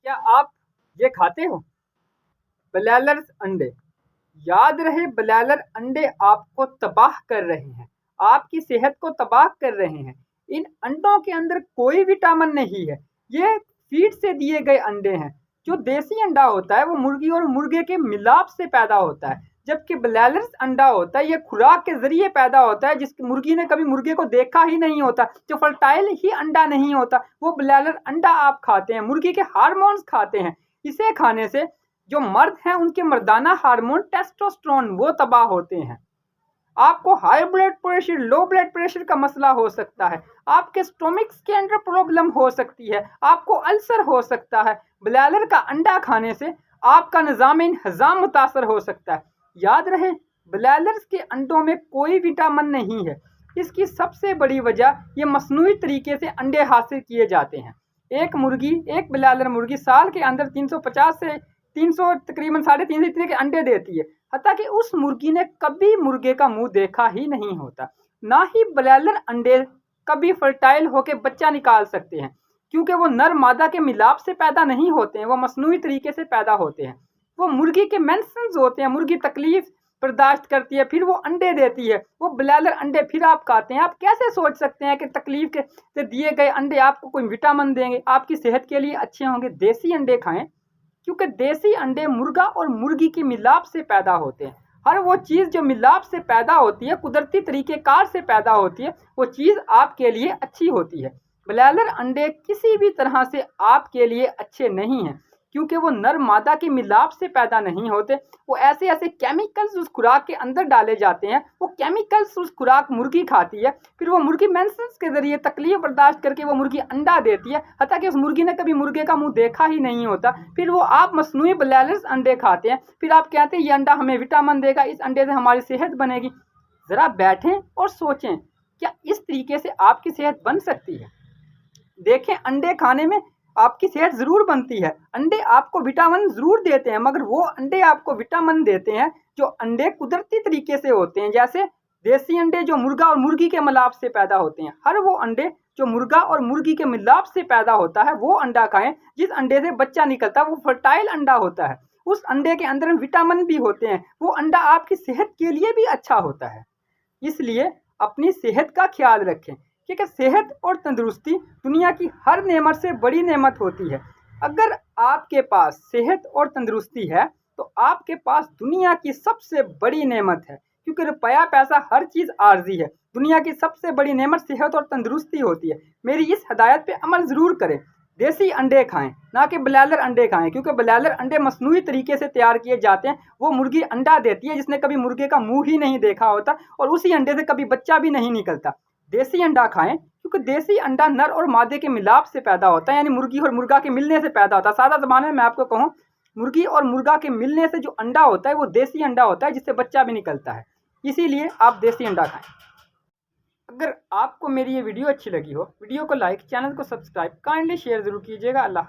क्या आप ये खाते हो? ब्रॉयलर अंडे। याद रहे, ब्रॉयलर अंडे आपको तबाह कर रहे हैं, आपकी सेहत को तबाह कर रहे हैं। इन अंडों के अंदर कोई विटामिन नहीं है। ये फीड से दिए गए अंडे हैं। जो देसी अंडा होता है वो मुर्गी और मुर्गे के मिलाप से पैदा होता है, जबकि ब्रॉयलर अंडा होता है ये खुराक के जरिए पैदा होता है, जिस मुर्गी ने कभी मुर्गे को देखा ही नहीं होता, जो फर्टाइल ही अंडा नहीं होता, वो ब्रॉयलर अंडा आप खाते हैं, मुर्गी के हार्मोन्स खाते हैं। इसे खाने से जो मर्द हैं उनके मर्दाना हार्मोन टेस्टोस्टेरोन वो तबाह होते हैं। आपको high blood pressure, low blood pressure का मसला हो सकता है, आपके स्टोमिक्स के अंदर प्रॉब्लम हो सकती है, आपको अल्सर हो सकता है। ब्रॉयलर का अंडा खाने से आपका निज़ाम हज़ाम मुतासर हो सकता है। याद रहे, ब्रॉयलर के अंडों में कोई विटामिन नहीं है। इसकी सबसे बड़ी वजह ये मसनूई तरीके से अंडे हासिल किए जाते हैं। एक ब्रॉयलर मुर्गी साल के अंदर 350 से 300 तकरीबन 350 इतने के अंडे देती है। हत्ता कि उस मुर्गी ने कभी मुर्गे का मुंह देखा ही नहीं होता। ना ही ब्रॉयलर अंडे कभी फर्टाइल होकर बच्चा निकाल सकते हैं, क्योंकि वो नर मादा के मिलाप से पैदा नहीं होते हैं, वो मसनूई तरीके से पैदा होते हैं। वो मुर्गी के मेंसेस होते हैं, मुर्गी तकलीफ बर्दाश्त करती है, फिर वो अंडे देती है। वो ब्रॉयलर अंडे फिर आप खाते हैं। आप कैसे सोच सकते हैं कि तकलीफ के से दिए गए अंडे आपको कोई विटामिन देंगे, आपकी सेहत के लिए अच्छे होंगे? देसी अंडे खाएं, क्योंकि देसी अंडे मुर्गा और मुर्गी की मिलाप से पैदा होते हैं। हर वो चीज़ जो मिलाप से पैदा होती है, कुदरती तरीक़ेकार से पैदा होती है, वो चीज़ आपके लिए अच्छी होती है। ब्रॉयलर अंडे किसी भी तरह से आपके लिए अच्छे नहीं हैं, क्योंकि वो नर मादा के मिलाप से पैदा नहीं होते। वो ऐसे ऐसे केमिकल्स उस खुराक के अंदर डाले जाते हैं, वो केमिकल्स उस खुराक मुर्गी खाती है, फिर वो मुर्गी मेंसेस के ज़रिए तकलीफ बर्दाश्त करके वो मुर्गी अंडा देती है, हत्ता कि उस मुर्गी ने कभी मुर्गे का मुंह देखा ही नहीं होता। फिर वो आप मसनूई ब्रॉयलर अंडे खाते हैं, फिर आप कहते हैं ये अंडा हमें विटामिन देगा, इस अंडे से हमारी सेहत बनेगी। ज़रा बैठें और सोचें, क्या इस तरीके से आपकी सेहत बन सकती है? देखें, अंडे खाने में आपकी सेहत ज़रूर बनती है, अंडे आपको विटामिन ज़रूर देते हैं, मगर वो अंडे आपको विटामिन देते हैं जो अंडे कुदरती तरीके से होते हैं, जैसे देसी अंडे जो मुर्गा और मुर्गी के मिलाप से पैदा होते हैं। हर वो अंडे जो मुर्गा और मुर्गी के मिलाप से पैदा होता है वो अंडा खाएं। जिस अंडे से बच्चा निकलता है वो फर्टाइल अंडा होता है, उस अंडे के अंदर विटामिन भी होते हैं, वो अंडा आपकी सेहत के लिए भी अच्छा होता है। इसलिए अपनी सेहत का ख्याल रखें, क्योंकि सेहत और तंदुरुस्ती दुनिया की हर नेमत से बड़ी नेमत होती है। अगर आपके पास सेहत और तंदुरुस्ती है तो आपके पास दुनिया की सबसे बड़ी नेमत है, क्योंकि रुपया पैसा हर चीज़ आर्जी है। दुनिया की सबसे बड़ी नेमत सेहत और तंदुरुस्ती होती है। मेरी इस हदायत पे अमल ज़रूर करें, देसी अंडे खाएं, ना कि ब्रॉयलर अंडे खाएं, क्योंकि ब्रॉयलर अंडे मसनूई तरीके से तैयार किए जाते हैं। वो मुर्गी अंडा देती है जिसने कभी मुर्गे का मुंह ही नहीं देखा होता, और उसी अंडे से कभी बच्चा भी नहीं निकलता। देसी अंडा खाएं, क्योंकि देसी अंडा नर और मादे के मिलाप से पैदा होता है, यानी मुर्गी और मुर्गा के मिलने से पैदा होता है। सादा ज़बान में मैं आपको कहूँ, मुर्गी और मुर्गा के मिलने से जो अंडा होता है वो देसी अंडा होता है, जिससे बच्चा भी निकलता है। इसीलिए आप देसी अंडा खाएं। अगर आपको मेरी ये वीडियो अच्छी लगी हो, वीडियो को लाइक, चैनल को सब्सक्राइब, काइंडली शेयर ज़रूर कीजिएगा। अल्लाह हाफ़िज़।